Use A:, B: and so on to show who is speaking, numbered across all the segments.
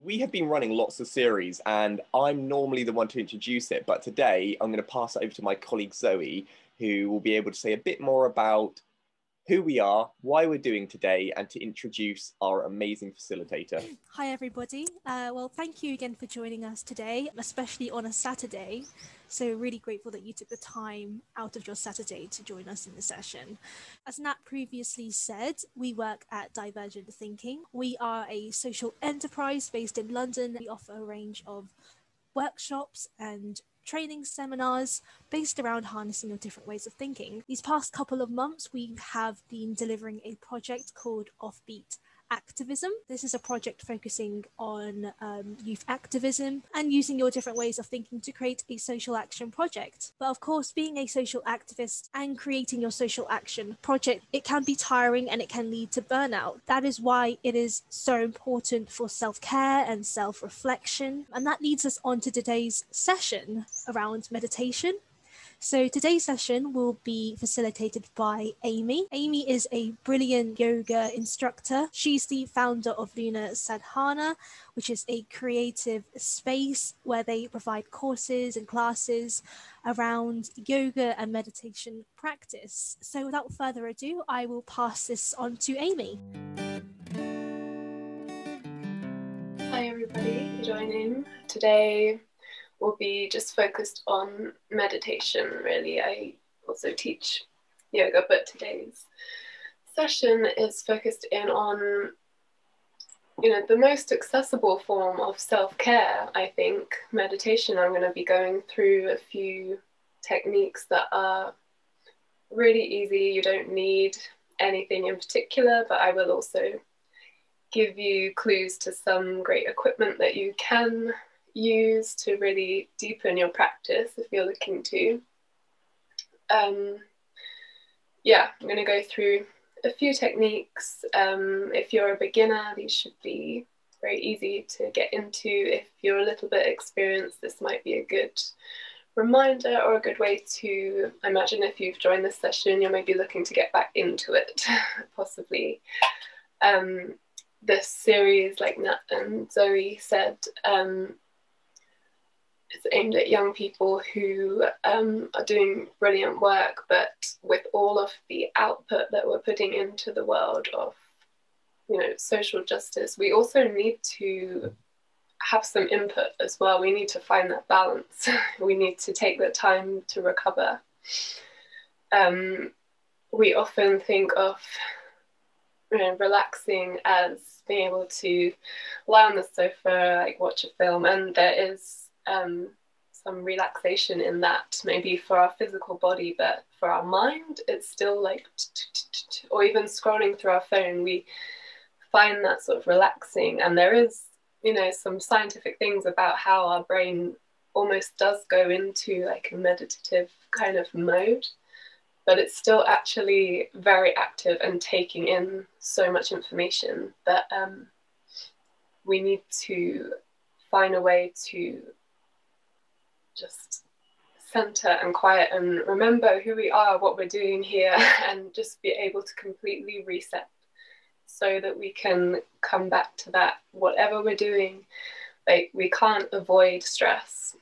A: We have been running lots of series and I'm normally the one to introduce it, but today I'm going to pass it over to my colleague Zoe, who will be able to say a bit more about who we are, why we're doing today, and to introduce our amazing facilitator.
B: Hi everybody. Well, thank you again for joining us today, especially on a Saturday. So really grateful that you took the time out of your Saturday to join us in the session. As Nat previously said, we work at Divergent Thinking. We are a social enterprise based in London. We offer a range of workshops and training seminars based around harnessing your different ways of thinking. These past couple of months, we have been delivering a project called Off Beat Activism. This is a project focusing on youth activism and using your different ways of thinking to create a social action project. But of course, being a social activist and creating your social action project, it can be tiring and it can lead to burnout. That is why it is so important for self-care and self-reflection. And that leads us on to today's session around meditation. So today's session will be facilitated by Amy. Amy is a brilliant yoga instructor. She's the founder of Luna Sadhana, which is a creative space where they provide courses and classes around yoga and meditation practice. So without further ado, I will pass this on to Amy.
C: Hi everybody joining. Today will be just focused on meditation, really. I also teach yoga, but today's session is focused in on, the most accessible form of self-care, I think, meditation. I'm going to be going through a few techniques that are really easy. You don't need anything in particular, but I will also give you clues to some great equipment that you can use to really deepen your practice if you're looking to. I'm going to go through a few techniques. If you're a beginner, these should be very easy to get into. If you're a little bit experienced, this might be a good reminder or a good way to, I imagine if you've joined this session, you're maybe looking to get back into it, possibly. This series, like Nat and Zoe said, it's aimed at young people who are doing brilliant work, but with all of the output that we're putting into the world of, social justice, we also need to have some input as well. We need to find that balance. We need to take the time to recover. We often think of relaxing as being able to lie on the sofa, like watch a film, and there is some relaxation in that, maybe for our physical body, but for our mind, it's still like, or even scrolling through our phone, we find that sort of relaxing. And there is, some scientific things about how our brain almost does go into like a meditative kind of mode, but it's still actually very active and taking in so much information that we need to find a way to just center and quiet and remember who we are, what we're doing here, and just be able to completely reset so that we can come back to that, whatever we're doing. Like, we can't avoid stress.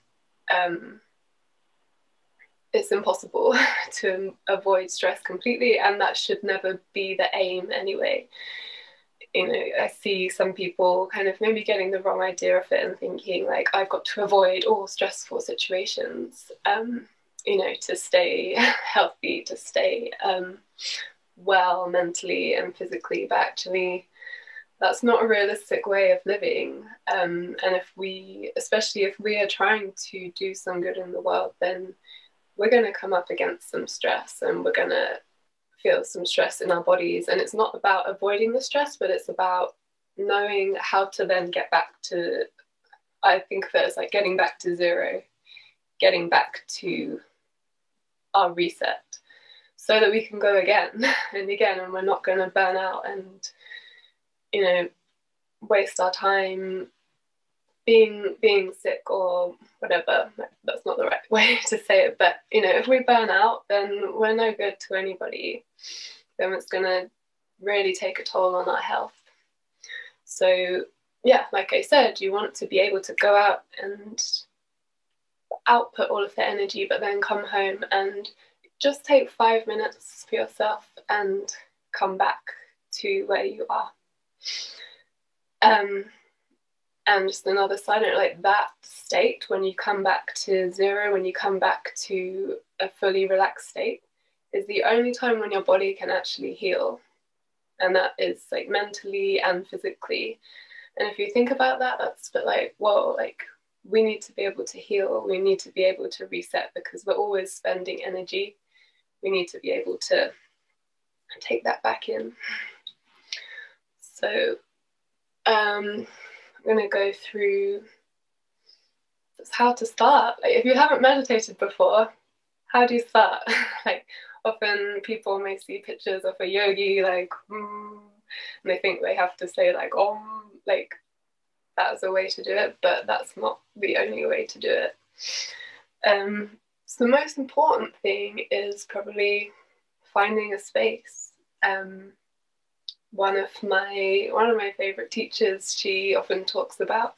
C: It's impossible to avoid stress completely, and that should never be the aim anyway. I see some people kind of maybe getting the wrong idea of it and thinking like, I've got to avoid all stressful situations, to stay healthy, to stay well mentally and physically. But actually, that's not a realistic way of living. And especially if we are trying to do some good in the world, then we're going to come up against some stress, and we're going to feel some stress in our bodies. And it's not about avoiding the stress, but it's about knowing how to then get back to, I think of it as like getting back to zero, getting back to our reset, so that we can go again and again, and we're not going to burn out and, waste our time being sick or whatever. That's not the right way to say it, but if we burn out, then we're no good to anybody. Then it's going to really take a toll on our health. So yeah, like I said, you want to be able to go out and output all of the energy, but then come home and just take 5 minutes for yourself and come back to where you are. And just another side note, like that state, when you come back to zero, when you come back to a fully relaxed state, is the only time when your body can actually heal. And that is like mentally and physically. And if you think about that, that's a bit like, whoa, like we need to be able to heal. We need to be able to reset because we're always spending energy. We need to be able to take that back in. So I'm going to go through how to start. Like, if you haven't meditated before, how do you start? Like, often people may see pictures of a yogi, like, and they think they have to say, like, like, that's a way to do it, but that's not the only way to do it. So the most important thing is probably finding a space. One of my favorite teachers, she often talks about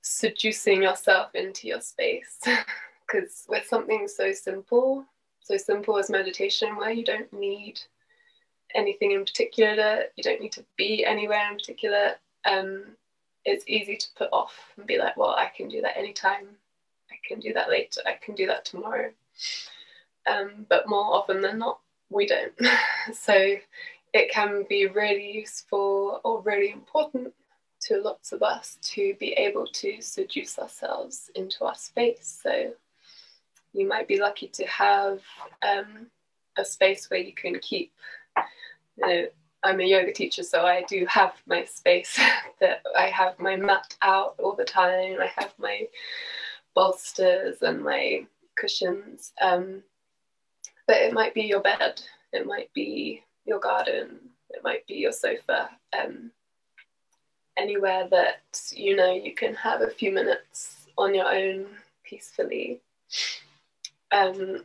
C: seducing yourself into your space, because with something so simple as meditation, where you don't need anything in particular, you don't need to be anywhere in particular, it's easy to put off and be like, well, I can do that anytime, I can do that later, I can do that tomorrow. But more often than not, we don't. So it can be really useful or really important to lots of us to be able to seduce ourselves into our space. So you might be lucky to have a space where you can keep, you know, I'm a yoga teacher, so I do have my space that I have my mat out all the time. I have my bolsters and my cushions. But it might be your bed, it might be your garden, it might be your sofa, anywhere that you know you can have a few minutes on your own peacefully. I'm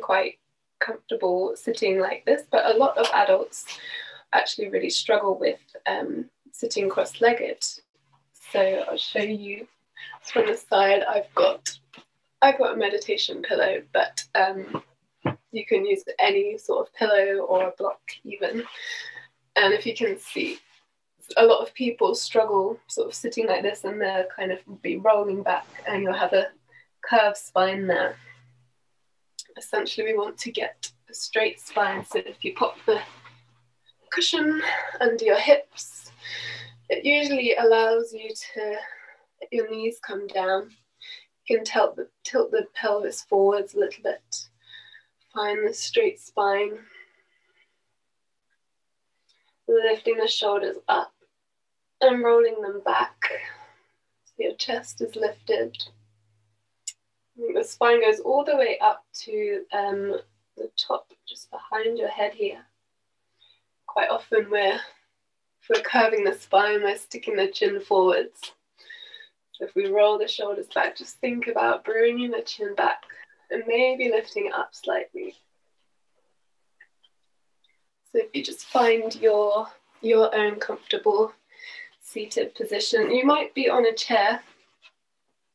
C: quite comfortable sitting like this, but a lot of adults actually really struggle with sitting cross-legged. So I'll show you from the side. I've got a meditation pillow, but you can use any sort of pillow or a block even. And if you can see, a lot of people struggle sort of sitting like this, and they'll kind of be rolling back and you'll have a curved spine there. Essentially, we want to get a straight spine, so if you pop the cushion under your hips, it usually allows you to let your knees come down. You can tilt the pelvis forwards a little bit, find the straight spine, lifting the shoulders up and rolling them back so your chest is lifted. The spine goes all the way up to the top, just behind your head here. Quite often if we're curving the spine, we're sticking the chin forwards. So if we roll the shoulders back, just think about bringing the chin back and maybe lifting it up slightly. So if you just find your own comfortable seated position, you might be on a chair.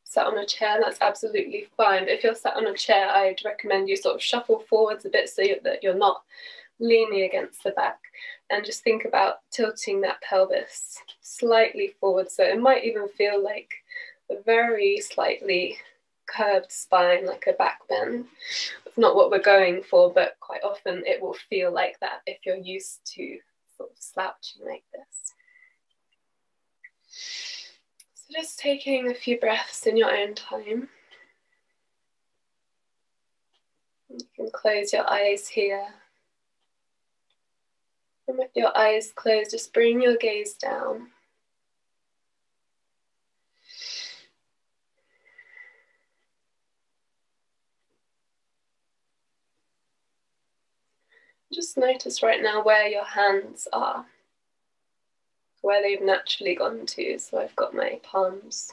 C: Sat on a chair, that's absolutely fine. But if you're sat on a chair, I'd recommend you sort of shuffle forwards a bit so that you're not leaning against the back, and just think about tilting that pelvis slightly forward. So it might even feel like a very slightly curved spine, like a back bend. It's not what we're going for, but quite often it will feel like that if you're used to sort of slouching like this. So just taking a few breaths in your own time. You can close your eyes here. And with your eyes closed, just bring your gaze down. Just notice right now where your hands are, where they've naturally gone to. So I've got my palms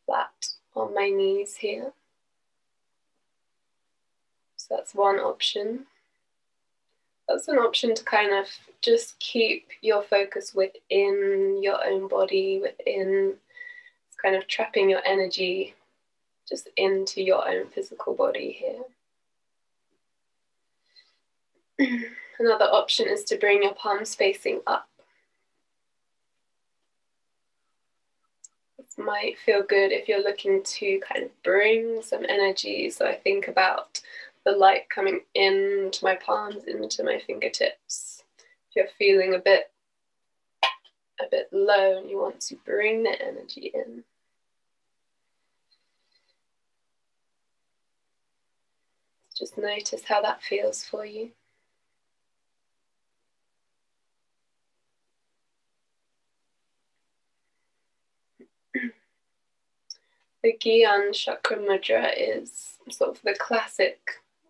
C: flat on my knees here. So that's one option. that's an option to kind of just keep your focus within your own body, within kind of trapping your energy just into your own physical body here. Another option is to bring your palms facing up. This might feel good if you're looking to kind of bring some energy. So I think about the light coming into my palms, into my fingertips. If you're feeling a bit low and you want to bring the energy in. Just notice how that feels for you. The Gyan Chakra Mudra is sort of the classic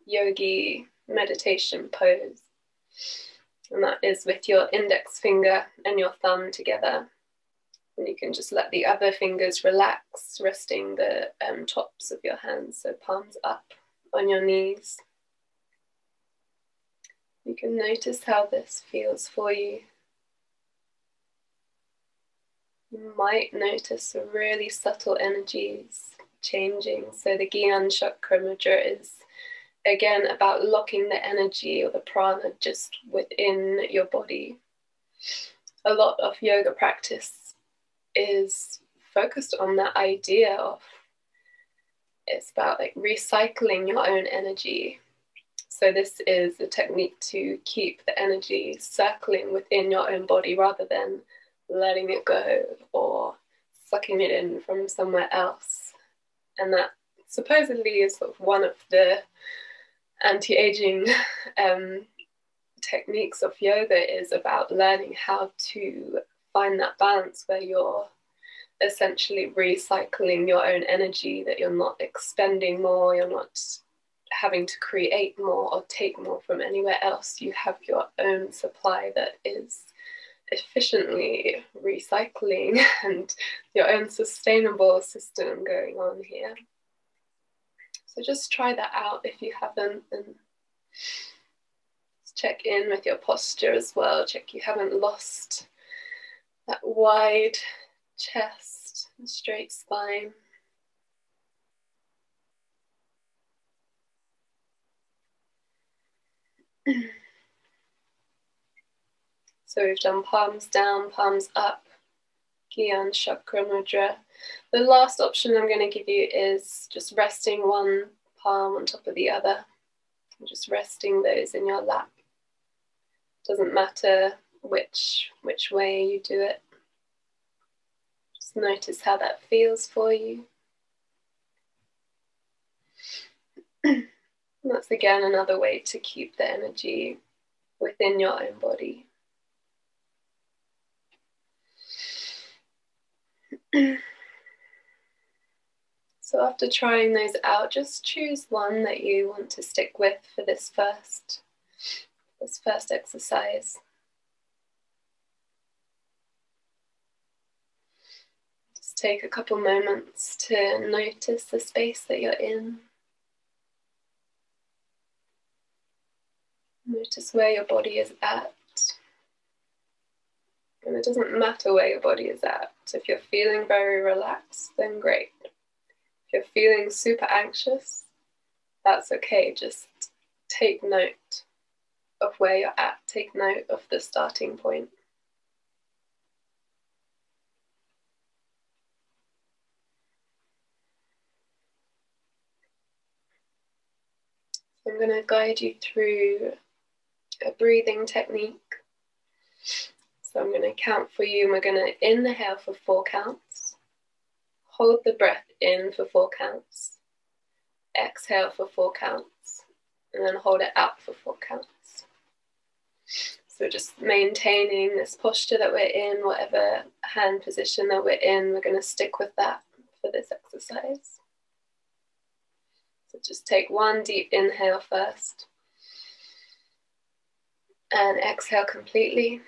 C: yogi meditation pose. And that is with your index finger and your thumb together. And you can just let the other fingers relax, resting the tops of your hands, so palms up on your knees. You can notice how this feels for you. You might notice some really subtle energies changing. So the Gyan Chakra Mudra is again about locking the energy or the prana just within your body. A lot of yoga practice is focused on that idea of, it's about like recycling your own energy. So this is a technique to keep the energy circling within your own body rather than letting it go or sucking it in from somewhere else. And that supposedly is sort of one of the anti-aging techniques of yoga, is about learning how to find that balance where you're essentially recycling your own energy, that you're not expending more, you're not having to create more or take more from anywhere else. You have your own supply that is efficiently recycling and your own sustainable system going on here. So just try that out if you haven't, and check in with your posture as well. Check you haven't lost that wide chest and straight spine. So we've done palms down, palms up, Gyan Chakra Mudra. The last option I'm going to give you is just resting one palm on top of the other. Just resting those in your lap. Doesn't matter which way you do it. Just notice how that feels for you. That's again another way to keep the energy within your own body. So after trying those out, just choose one that you want to stick with for this first exercise. Just take a couple moments to notice the space that you're in. Notice where your body is at. And it doesn't matter where your body is at. So if you're feeling very relaxed, then great. If you're feeling super anxious, that's okay. Just take note of where you're at. Take note of the starting point. I'm going to guide you through a breathing technique. So I'm going to count for you, and we're going to inhale for 4 counts. Hold the breath in for 4 counts. Exhale for 4 counts. And then hold it out for 4 counts. So just maintaining this posture that we're in, whatever hand position that we're in, we're going to stick with that for this exercise. So just take one deep inhale first. And exhale completely.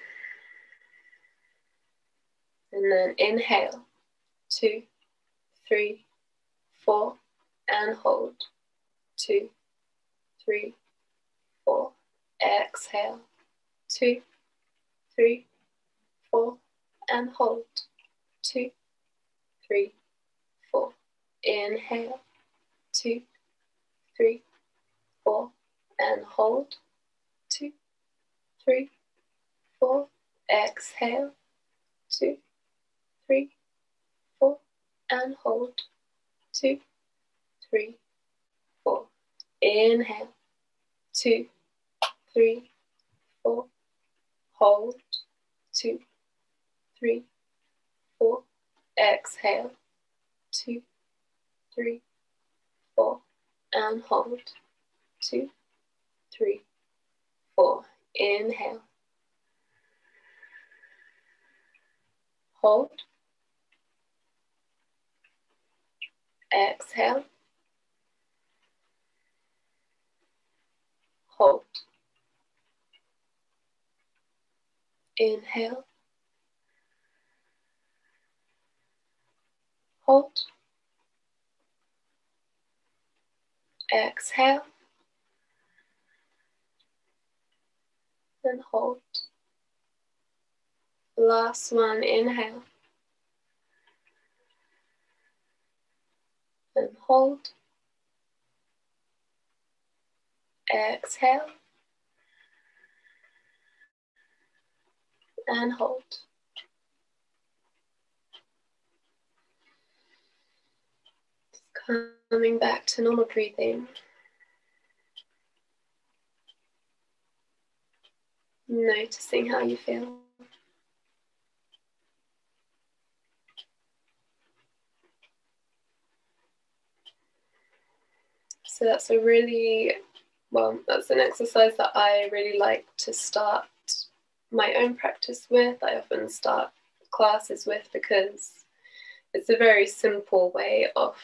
C: And then inhale, 2, 3, 4, and hold, 2, 3, 4. exhale, 2, 3, 4, and hold, 2, 3, 4, inhale, 2, 3, 4, and hold, 2, 3, 4, exhale, 2, 3, 4, and hold, 2, 3, 4, inhale, 2, 3, 4, hold, 2, 3, 4, exhale, 2, 3, 4, and hold, 2, 3, 4, inhale, hold, exhale, hold, inhale, hold, exhale, and hold. Last one, inhale, and hold, exhale, and hold. Coming back to normal breathing. Noticing how you feel. So that's a really, that's an exercise that I really like to start my own practice with. I often start classes with because it's a very simple way of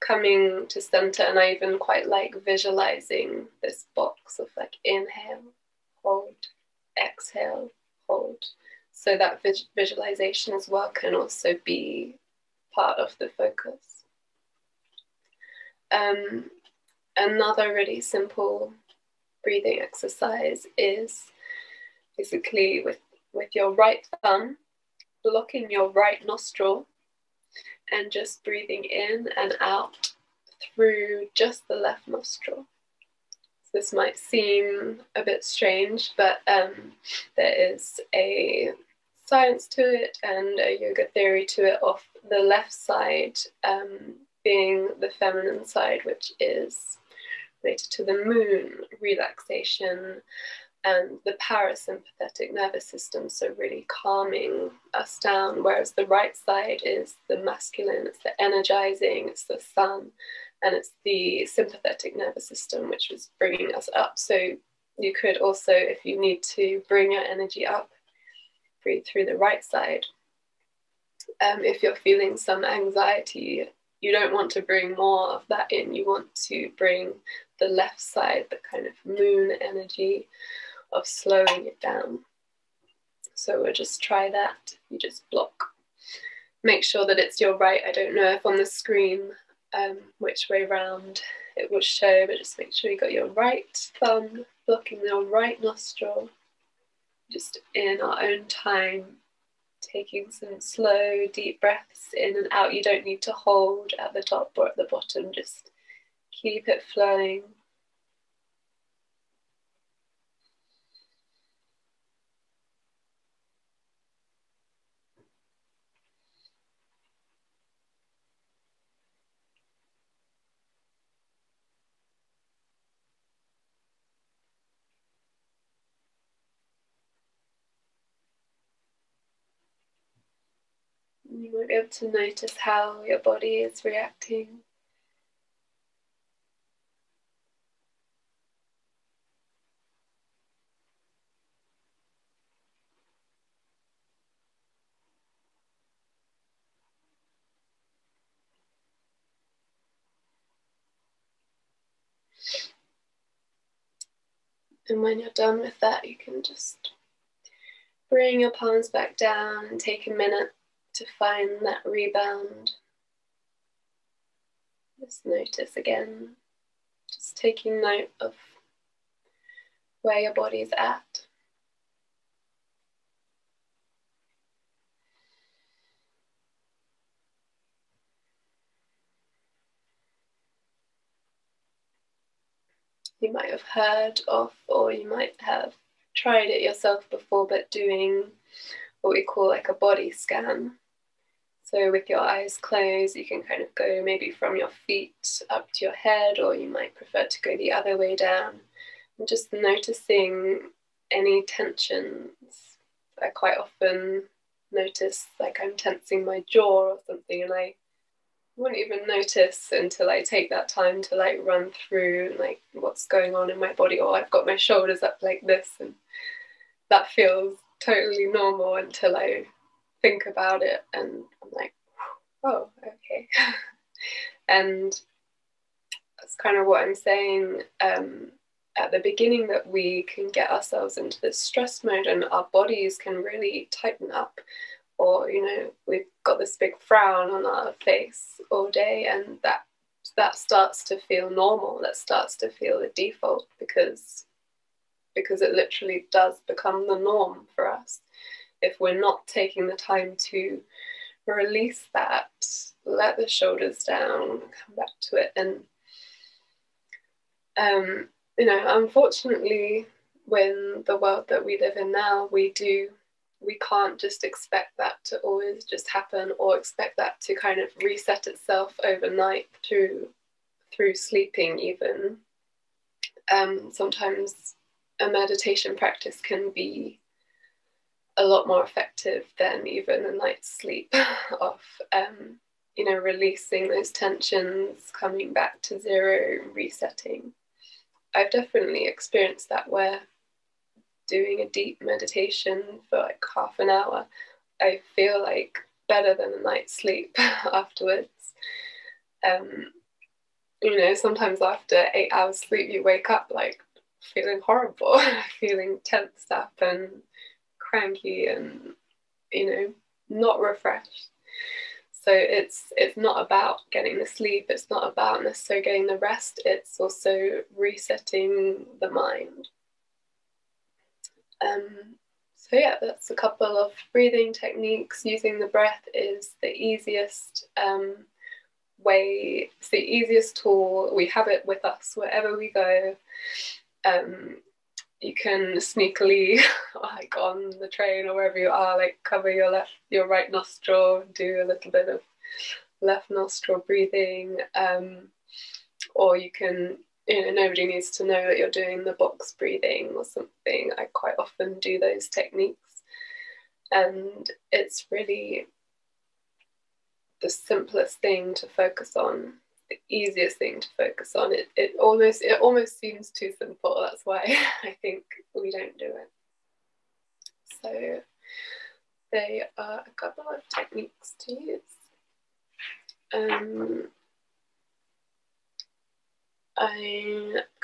C: coming to center, and I even quite like visualizing this box of like inhale, hold, exhale, hold. So that visualization as well can also be part of the focus. Another really simple breathing exercise is basically with your right thumb blocking your right nostril and just breathing in and out through just the left nostril. This might seem a bit strange, but there is a science to it and a yoga theory to it of the left side being the feminine side, which is related to the moon, relaxation, and the parasympathetic nervous system, so really calming us down, whereas the right side is the masculine, it's the energizing, it's the sun, and it's the sympathetic nervous system, which is bringing us up. So you could also, if you need to bring your energy up, breathe through the right side. If you're feeling some anxiety, you don't want to bring more of that in, you want to bring the left side, the kind of moon energy of slowing it down. So we'll just try that. You just block. Make sure that it's your right. I don't know if on the screen which way round it will show, but just make sure you got your right thumb blocking your right nostril. Just in our own time, taking some slow, deep breaths in and out. You don't need to hold at the top or at the bottom. Just keep it flowing. You might be able to notice how your body is reacting. And when you're done with that, you can just bring your palms back down and take a minute to find that rebound. Just notice again Just taking note of where your body's at. You might have heard of, or you might have tried it yourself before, but doing what we call like a body scan. So with your eyes closed, you can kind of go maybe from your feet up to your head, or you might prefer to go the other way down. And just noticing any tensions. I quite often notice like I'm tensing my jaw or something, and I wouldn't even notice until I take that time to like run through like what's going on in my body, or I've got my shoulders up like this, and that feels totally normal until I think about it, and I'm like, oh, okay. And that's kind of what I'm saying at the beginning, that we can get ourselves into this stress mode and our bodies can really tighten up, or we've got this big frown on our face all day, and that starts to feel normal, that starts to feel the default, because it literally does become the norm for us if we're not taking the time to release that, let the shoulders down, come back to it. And unfortunately, when the world that we live in now, we can't just expect that to always just happen, or expect that to kind of reset itself overnight through sleeping even. Sometimes a meditation practice can be a lot more effective than even a night's sleep of releasing those tensions, coming back to zero, resetting. I've definitely experienced that, where doing a deep meditation for like half an hour, I feel like better than a night's sleep afterwards. Sometimes after 8 hours sleep, you wake up like feeling horrible, feeling tensed up and cranky and not refreshed. So it's not about getting the sleep, it's not about necessarily getting the rest, it's also resetting the mind. So yeah, that's a couple of breathing techniques. Using the breath is the easiest way, it's the easiest tool. We have it with us wherever we go. You can sneakily, like on the train or wherever you are, like cover your right nostril, do a little bit of left nostril breathing, or you can, nobody needs to know that you're doing the box breathing or something. I quite often do those techniques, and it's really the simplest thing to focus on, the easiest thing to focus on. It almost seems too simple. That's why I think we don't do it. So they are a couple of techniques to use. I'm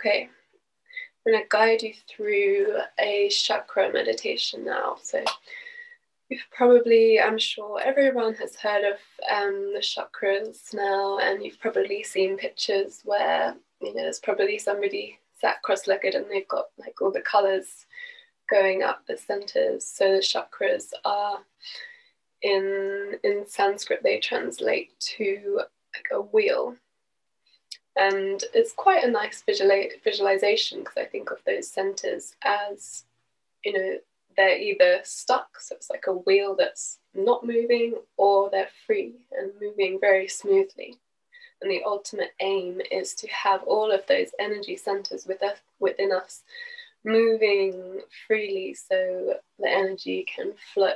C: going to guide you through a chakra meditation now. So you've probably, I'm sure everyone has heard of the chakras now, and you've probably seen pictures where, there's probably somebody sat cross-legged and they've got like all the colours going up the centres. So the chakras are, in Sanskrit, they translate to like a wheel. And it's quite a nice visualization, because I think of those centres as, they're either stuck, so it's like a wheel that's not moving, or they're free and moving very smoothly. And the ultimate aim is to have all of those energy centers within us moving freely, so the energy can flow.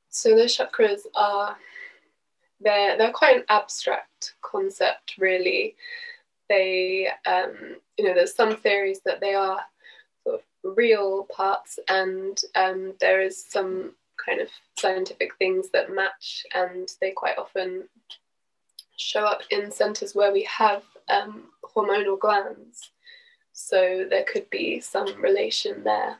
C: So the chakras are, they're quite an abstract concept, really. They, there's some theories that they are sort of real parts, and there is some kind of scientific things that match, and they quite often show up in centers where we have hormonal glands. So there could be some relation there.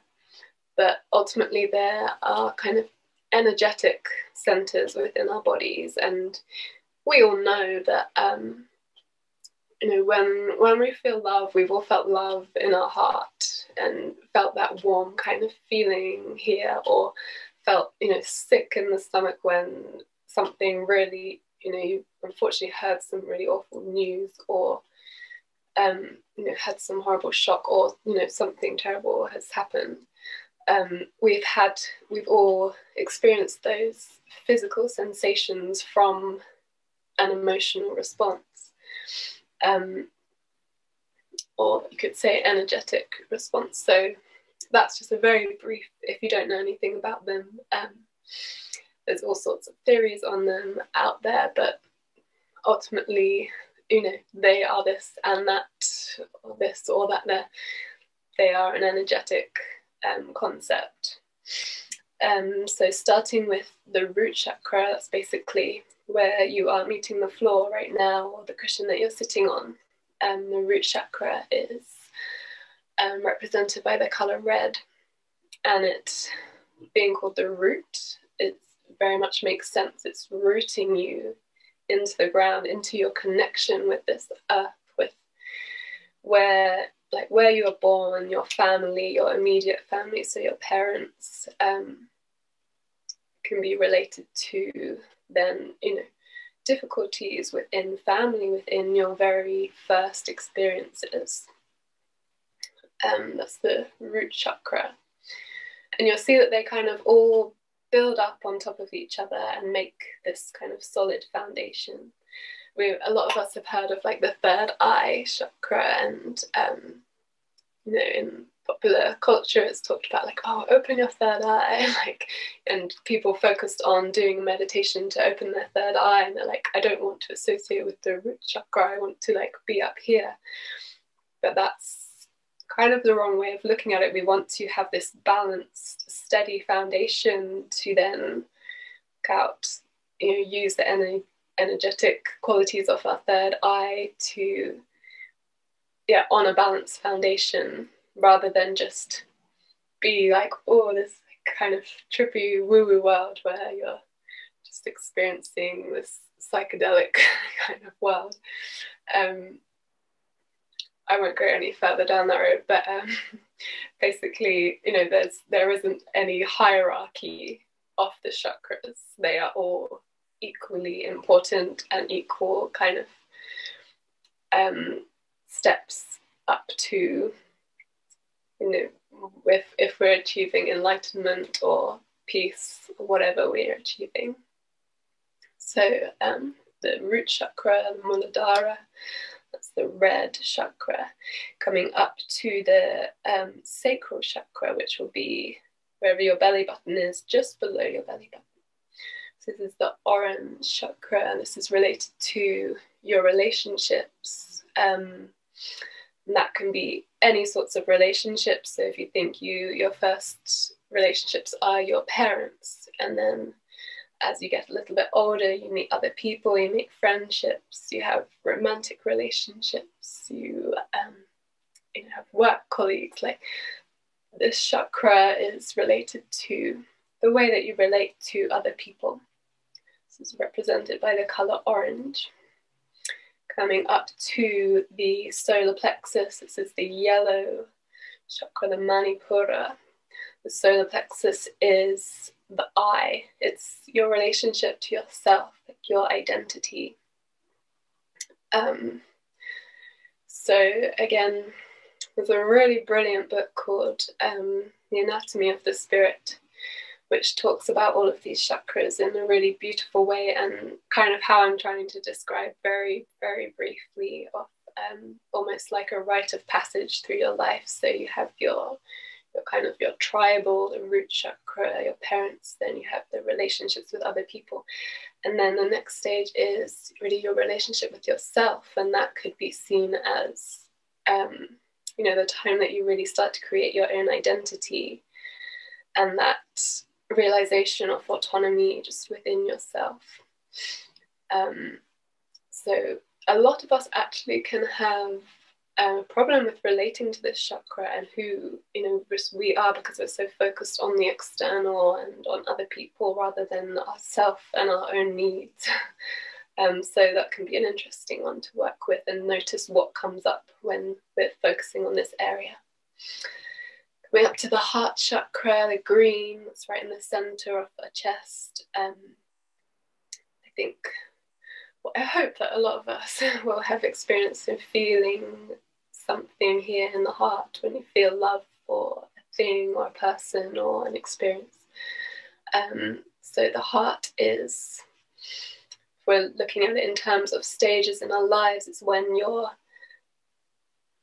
C: But ultimately there are kind of energetic centers within our bodies, and we all know that you know, when we feel love, we've all felt love in our heart and felt that warm kind of feeling here, or felt, you know, sick in the stomach when something really, you know, you unfortunately heard some really awful news, or you know, had some horrible shock, or, you know, something terrible has happened. We've all experienced those physical sensations from an emotional response. Or you could say energetic response. So that's just a very brief, if you don't know anything about them, there's all sorts of theories on them out there, but ultimately, you know, they are this and that, or this or that there. They are an energetic concept. So starting with the root chakra, that's basically where you are meeting the floor right now, or the cushion that you're sitting on. The root chakra is represented by the color red, and it being called the root, it very much makes sense. It's rooting you into the ground, into your connection with this earth, with where you were born, your family, your immediate family, so your parents, can be related to then, you know, difficulties within family, within your very first experiences. That's the root chakra. And you'll see that they kind of all build up on top of each other and make this kind of solid foundation. A lot of us have heard of like the third eye chakra, and you know, in popular culture it's talked about like, oh, open your third eye, like, and people focused on doing meditation to open their third eye, and they're like, I don't want to associate with the root chakra, I want to like be up here. But that's kind of the wrong way of looking at it. We want to have this balanced, steady foundation to then you know, use the energetic qualities of our third eye to, yeah, on a balanced foundation, rather than just be like, oh, this kind of trippy woo-woo world where you're just experiencing this psychedelic kind of world. I won't go any further down that road, but basically, you know, there isn't any hierarchy of the chakras. They are all equally important and equal kind of steps up to, you know, if we're achieving enlightenment or peace or whatever we're achieving. So the root chakra, the Muladhara, that's the red chakra, coming up to the sacral chakra, which will be wherever your belly button is, just below your belly button. So this is the orange chakra, and this is related to your relationships. And that can be any sorts of relationships. So if you think your first relationships are your parents, and then as you get a little bit older, you meet other people, you make friendships, you have romantic relationships, you have work colleagues. Like, this chakra is related to the way that you relate to other people. This is represented by the color orange. Coming up to the solar plexus, this is the yellow chakra, the Manipura. The solar plexus is the I. It's your relationship to yourself, like your identity. So again, there's a really brilliant book called The Anatomy of the Spirit, which talks about all of these chakras in a really beautiful way, and kind of how I'm trying to describe very, very briefly, of almost like a rite of passage through your life. So you have your kind of your tribal, the root chakra, your parents, then you have the relationships with other people. And then the next stage is really your relationship with yourself. And that could be seen as, the time that you really start to create your own identity, and that realization of autonomy just within yourself. So a lot of us actually can have a problem with relating to this chakra and who, we are, because we're so focused on the external and on other people rather than ourselves and our own needs. So that can be an interesting one to work with and notice what comes up when we're focusing on this area. Coming up to the heart chakra, the green, that's right in the center of our chest. I think, well, I hope that a lot of us will have experience of feeling something here in the heart when you feel love for a thing or a person or an experience. So the heart is, if we're looking at it in terms of stages in our lives, it's when you're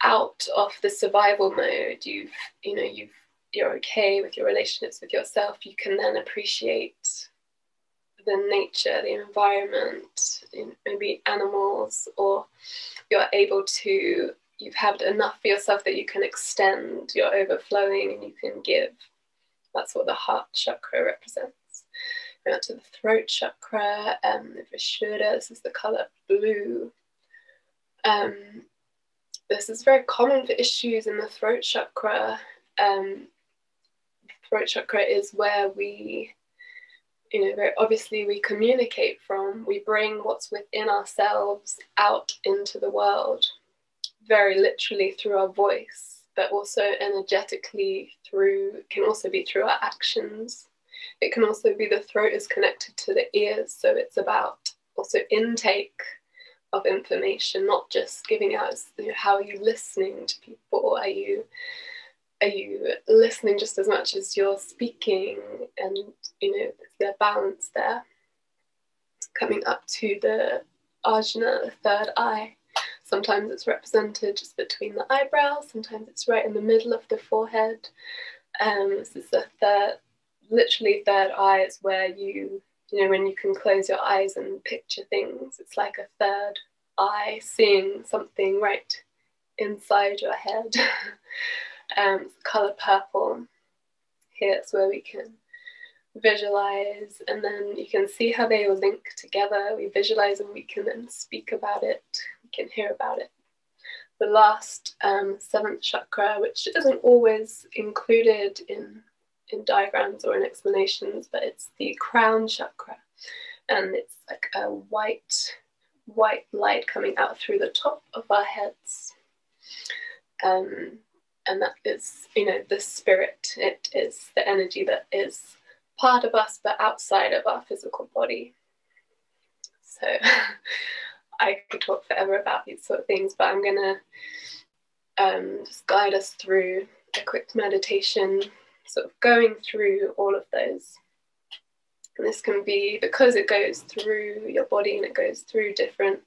C: out of the survival mode, you're okay with your relationships with yourself, you can then appreciate the nature, the environment, maybe animals, or you're able to, you've had enough for yourself that you can extend, you're overflowing and you can give. That's what the heart chakra represents. Going out to the throat chakra, the Vishuddha, this is the color blue. This is very common for issues in the throat chakra. The throat chakra is where we, very obviously we communicate from. We bring what's within ourselves out into the world, very literally through our voice, but also energetically can also be through our actions. It can also be the throat is connected to the ears, so it's about also intake of information, not just giving out. How are you listening to people? Are you listening just as much as you're speaking? And is there balance there? Coming up to the Arjuna, the third eye. Sometimes it's represented just between the eyebrows. Sometimes it's right in the middle of the forehead. This is the literally third eye is where when you can close your eyes and picture things, it's like a third eye seeing something right inside your head. Color purple. Here it's where we can visualize, and then you can see how they all link together. We visualize and we can then speak about it, we can hear about it. The last seventh chakra, which isn't always included in diagrams or in explanations, but it's the crown chakra, and it's like a white light coming out through the top of our heads, and that is the spirit. It is the energy that is part of us but outside of our physical body. So I could talk forever about these sort of things, but I'm gonna just guide us through a quick meditation, sort of going through all of those. And this can be, because it goes through your body and it goes through different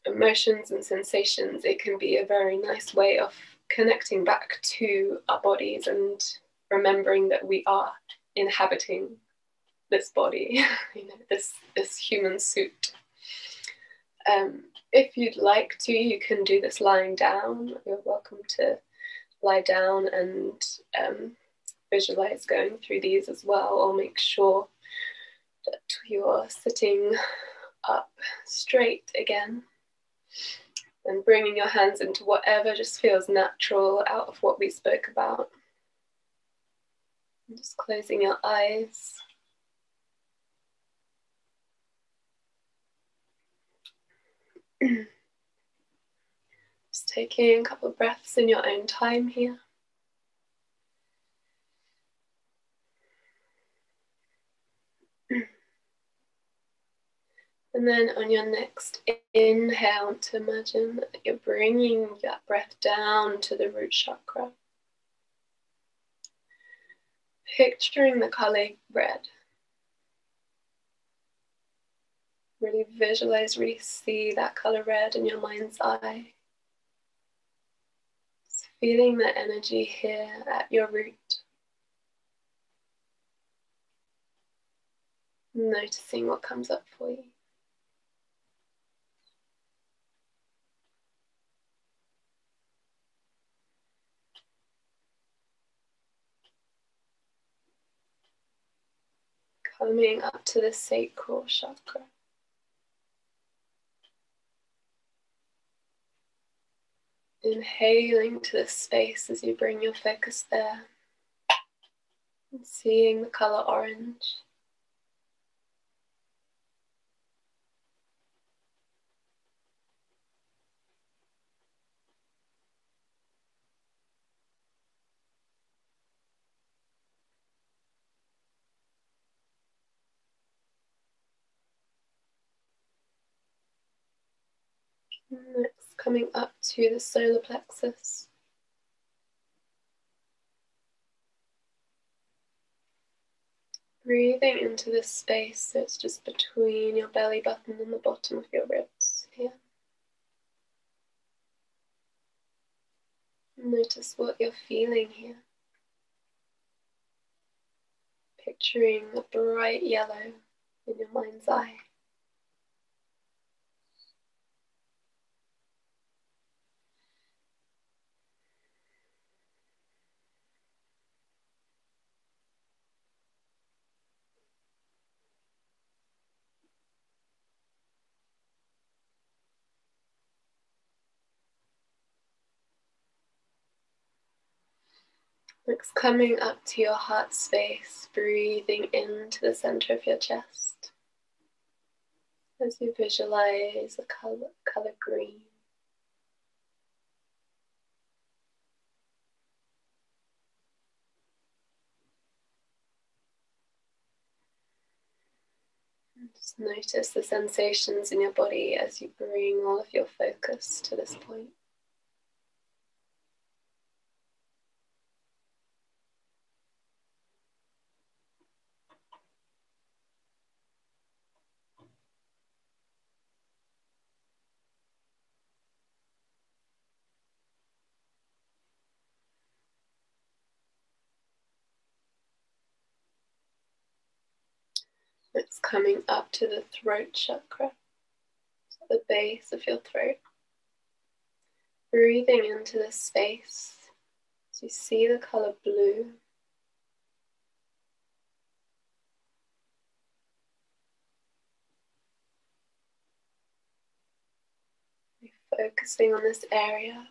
C: emotions and sensations, it can be a very nice way of connecting back to our bodies and remembering that we are inhabiting this body, this human suit. If you'd like to, you can do this lying down. You're welcome to lie down and visualize going through these as well, or make sure that you're sitting up straight again and bringing your hands into whatever just feels natural out of what we spoke about. And just closing your eyes. Just taking a couple of breaths in your own time here. And then on your next inhale, to imagine that you're bringing that breath down to the root chakra. Picturing the color red. Really visualize, really see that color red in your mind's eye. Just feeling the energy here at your root. Noticing what comes up for you. Coming up to the sacral chakra. Inhaling to the space as you bring your focus there. And seeing the color orange. Next, coming up to the solar plexus. Breathing into this space, so it's just between your belly button and the bottom of your ribs here. Notice what you're feeling here. Picturing a bright yellow in your mind's eye. Next, coming up to your heart space, breathing into the center of your chest as you visualize the color green. And just notice the sensations in your body as you bring all of your focus to this point. It's coming up to the throat chakra, at the base of your throat. Breathing into this space as you see the color blue. You're focusing on this area.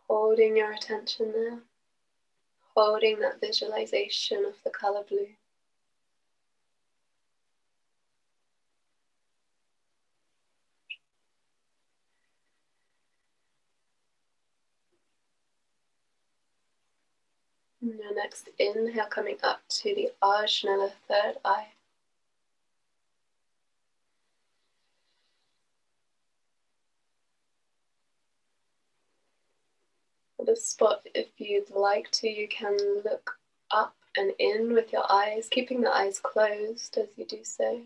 C: Holding your attention there, holding that visualization of the color blue. And your next inhale coming up to the Arjuna, the third eye. The spot, if you'd like to, you can look up and in with your eyes, keeping the eyes closed as you do so.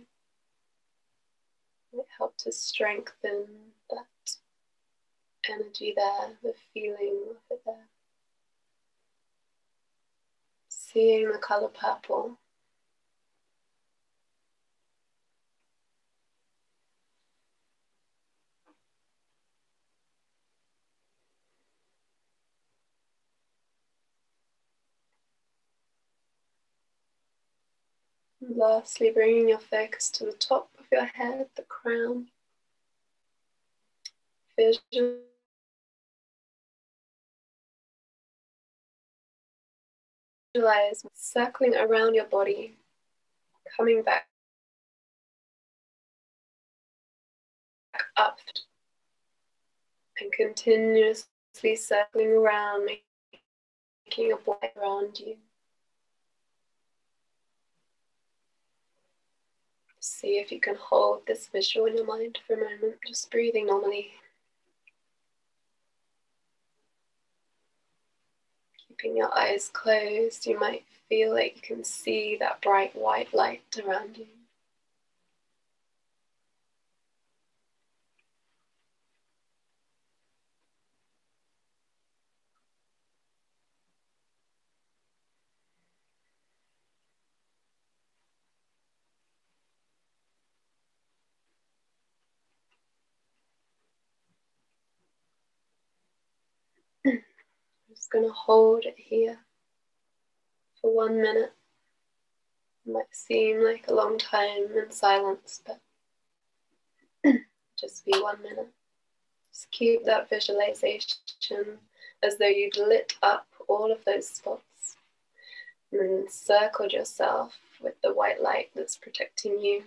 C: It helps to strengthen that energy there, the feeling of it there. Seeing the color purple. And lastly, bringing your focus to the top of your head, the crown. Visualize circling around your body, coming back up and continuously circling around, making a ball around you. See if you can hold this visual in your mind for a moment, just breathing normally. Keeping your eyes closed, you might feel like you can see that bright white light around you. I'm just going to hold it here for 1 minute. It might seem like a long time in silence, but just be 1 minute. Just keep that visualization as though you'd lit up all of those spots and then circled yourself with the white light that's protecting you.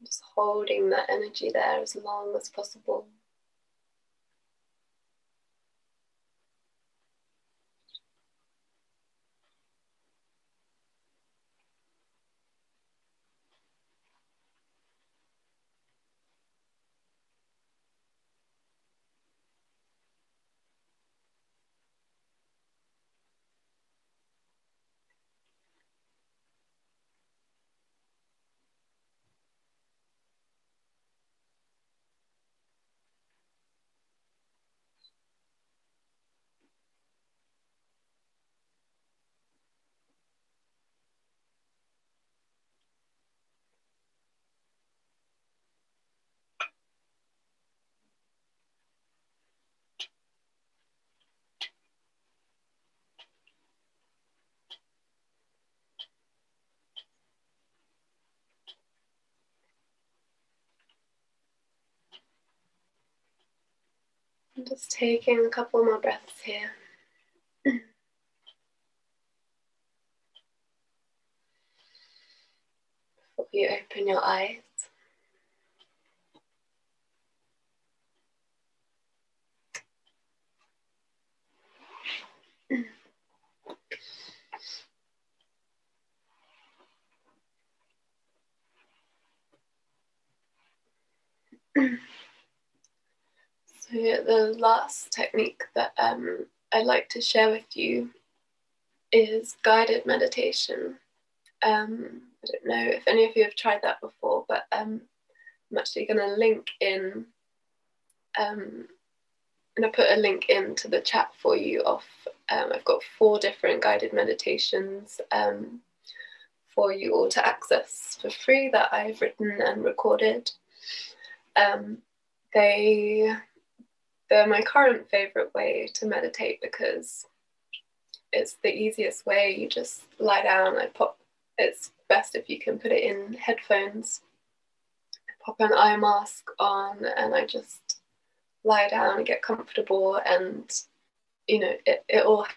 C: Just holding that energy there as long as possible. I'm just taking a couple more breaths here. Before you open your eyes. So the last technique that I'd like to share with you is guided meditation. I don't know if any of you have tried that before, but I'm actually going to link in. I'm going to put a link into the chat for you. I've got 4 different guided meditations for you all to access for free that I've written and recorded. They're my current favorite way to meditate because it's the easiest way. You just lie down. It's best if you can put it in headphones. I pop an eye mask on and I just lie down and get comfortable, and you know it all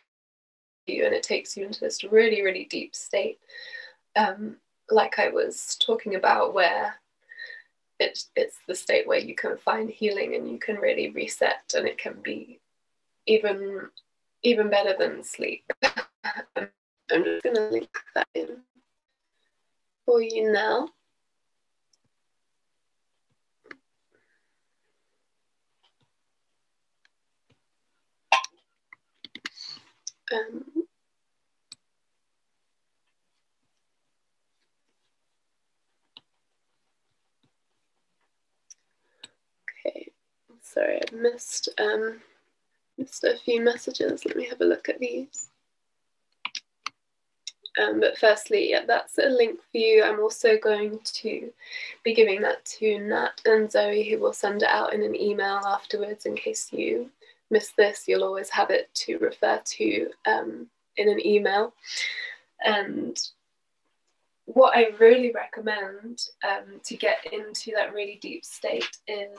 C: you, and it takes you into this really, really deep state, like I was talking about, where it's the state where you can find healing and you can really reset, and it can be even better than sleep. I'm just going to link that in for you now. Okay, sorry, I missed a few messages. Let me have a look at these. But firstly, yeah, that's a link for you. I'm also going to be giving that to Nat and Zoe, who will send it out in an email afterwards in case you miss this. You'll always have it to refer to in an email. And what I really recommend to get into that really deep state is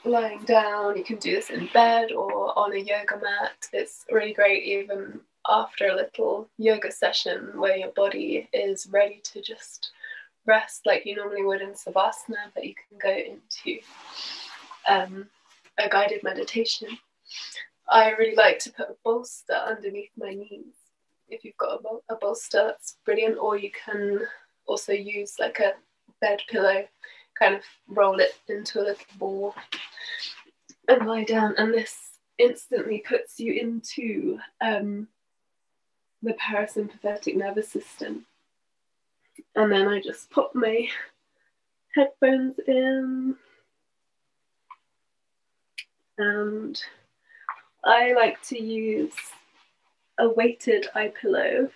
C: lying down. You can do this in bed or on a yoga mat. It's really great even after a little yoga session where your body is ready to just rest like you normally would in Savasana, but you can go into a guided meditation. I really like to put a bolster underneath my knees. If you've got a bolster, that's brilliant, or you can also use like a bed pillow, kind of roll it into a little ball and lie down, and this instantly puts you into the parasympathetic nervous system. And then I just pop my headphones in, and I like to use a weighted eye pillow.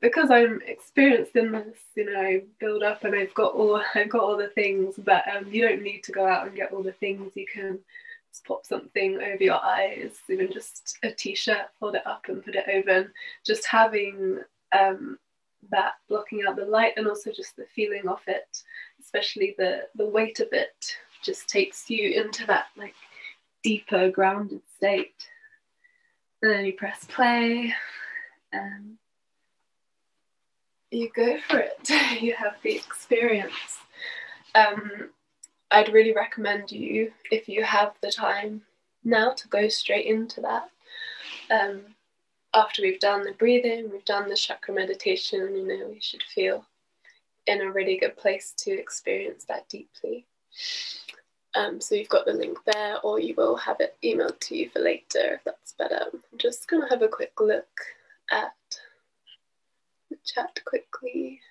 C: Because I'm experienced in this, you know, I build up and I've got all the things, but you don't need to go out and get all the things. You can just pop something over your eyes, even just a t-shirt, fold it up and put it over, and just having that blocking out the light, and also just the feeling of it, especially the weight of it, just takes you into that like deeper grounded state. And then you press play and you go for it. You have the experience. I'd really recommend you, if you have the time now, to go straight into that. After we've done the breathing, we've done the chakra meditation, you know, we should feel in a really good place to experience that deeply. So you've got the link there, or you will have it emailed to you for later if that's better. I'm just going to have a quick look at the chat quickly.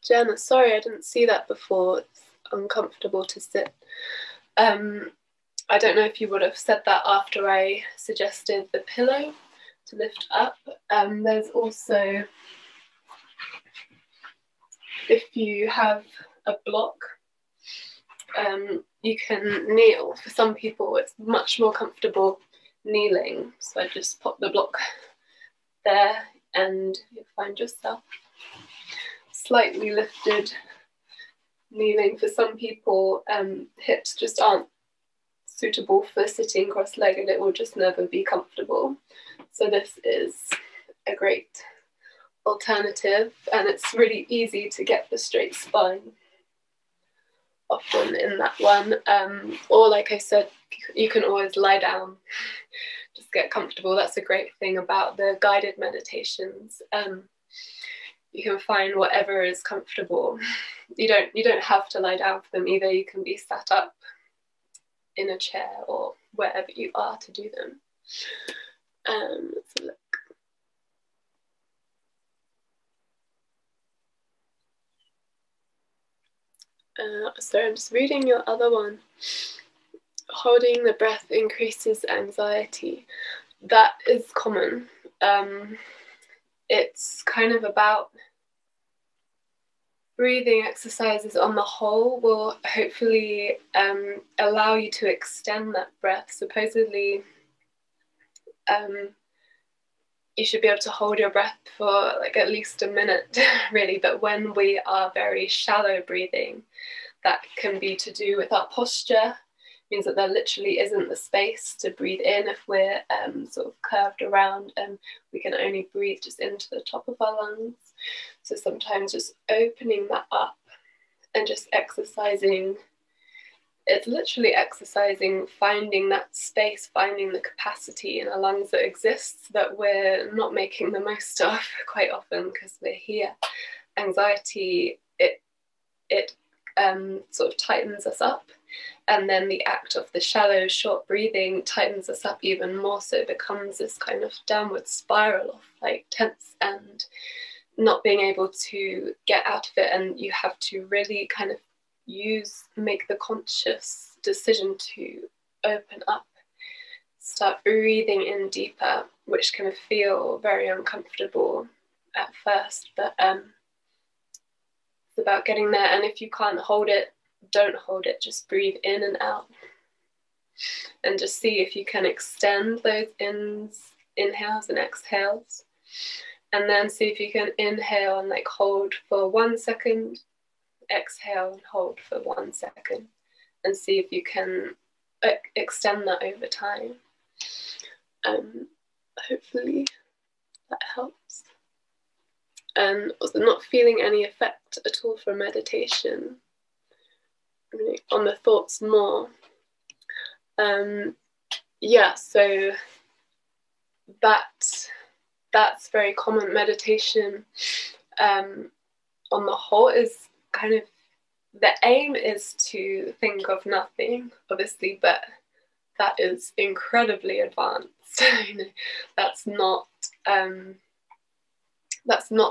C: Jenna, sorry I didn't see that before. It's uncomfortable to sit. I don't know if you would have said that after I suggested the pillow to lift up. There's also, if you have a block, you can kneel. For some people it's much more comfortable kneeling, so I just pop the block there and you'll find yourself slightly lifted kneeling. For some people, hips just aren't suitable for sitting cross-legged. It will just never be comfortable. So this is a great alternative, and it's really easy to get the straight spine often in that one. Or like I said, you can always lie down, just get comfortable. That's a great thing about the guided meditations. You can find whatever is comfortable. You don't have to lie down for them either. You can be sat up in a chair or wherever you are to do them. Let's look. So I'm just reading your other one. Holding the breath increases anxiety. That is common. It's kind of about breathing exercises on the whole will hopefully allow you to extend that breath. Supposedly, you should be able to hold your breath for like at least a minute, really. But when we are very shallow breathing, that can be to do with our posture. It means that there literally isn't the space to breathe in if we're sort of curved around, and we can only breathe just into the top of our lungs. So sometimes just opening that up and just exercising. It's literally exercising, finding that space, finding the capacity in our lungs that exists that we're not making the most of quite often because we're here. Anxiety, it sort of tightens us up, and then the act of the shallow, short breathing tightens us up even more, so it becomes this kind of downward spiral of like tense and not being able to get out of it, and you have to really kind of make the conscious decision to open up, start breathing in deeper, which can feel very uncomfortable at first, but it's about getting there. And if you can't hold it, don't hold it, just breathe in and out, and just see if you can extend those inhales and exhales, and then see if you can inhale and like hold for 1 second, exhale and hold for 1 second, and see if you can extend that over time. Hopefully that helps. And also not feeling any effect at all from meditation, really on the thoughts more. Yeah, so that's very common. Meditation on the whole is kind of, the aim is to think of nothing, obviously, but that is incredibly advanced. That's not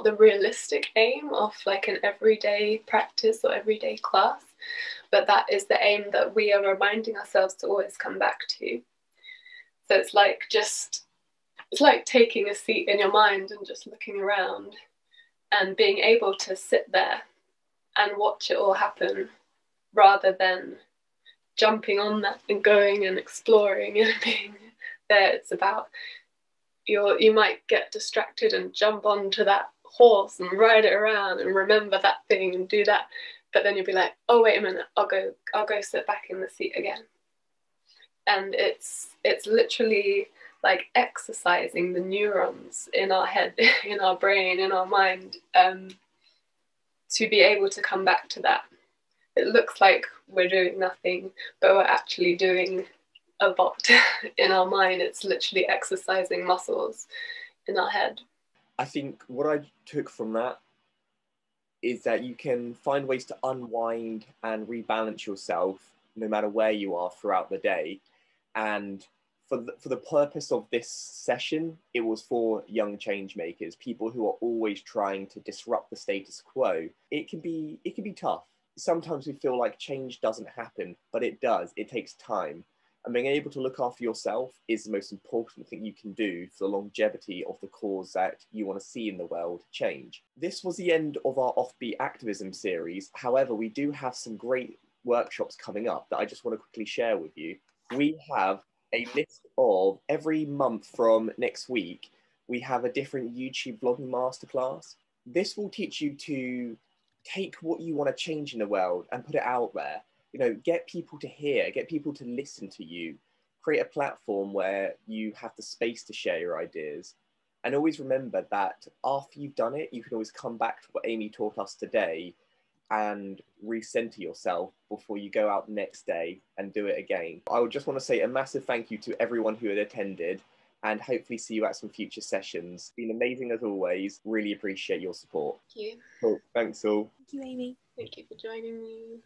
C: the realistic aim of like an everyday practice or everyday class, but that is the aim that we are reminding ourselves to always come back to. So it's like taking a seat in your mind and just looking around and being able to sit there and watch it all happen, rather than jumping on that and going and exploring and being there. It's about you might get distracted and jump onto that horse and ride it around and remember that thing and do that, but then you'll be like, oh wait a minute, I'll go sit back in the seat again. And it's literally like exercising the neurons in our head, in our brain, in our mind, to be able to come back to that. It looks like we're doing nothing, but we're actually doing a lot in our mind. It's literally exercising muscles in our head.
A: I think what I took from that is that you can find ways to unwind and rebalance yourself no matter where you are throughout the day. And for the purpose of this session, it was for young change makers, people who are always trying to disrupt the status quo. It can be tough. Sometimes we feel like change doesn't happen, but it does. It takes time. And being able to look after yourself is the most important thing you can do for the longevity of the cause that you want to see in the world change. This was the end of our Off Beat Activism series. However, we do have some great workshops coming up that I just want to quickly share with you. We have a list of every month from next week, we have a different YouTube vlogging masterclass. This will teach you to take what you want to change in the world and put it out there. You know, get people to hear, get people to listen to you, create a platform where you have the space to share your ideas. And always remember that after you've done it, you can always come back to what Amy taught us today and recenter yourself before you go out the next day and do it again. I would just want to say a massive thank you to everyone who had attended, and hopefully see you at some future sessions. It's been amazing as always. Really appreciate your support.
C: Thank you.
A: Cool. Thanks all.
B: Thank you, Amy.
C: Thank you for joining me.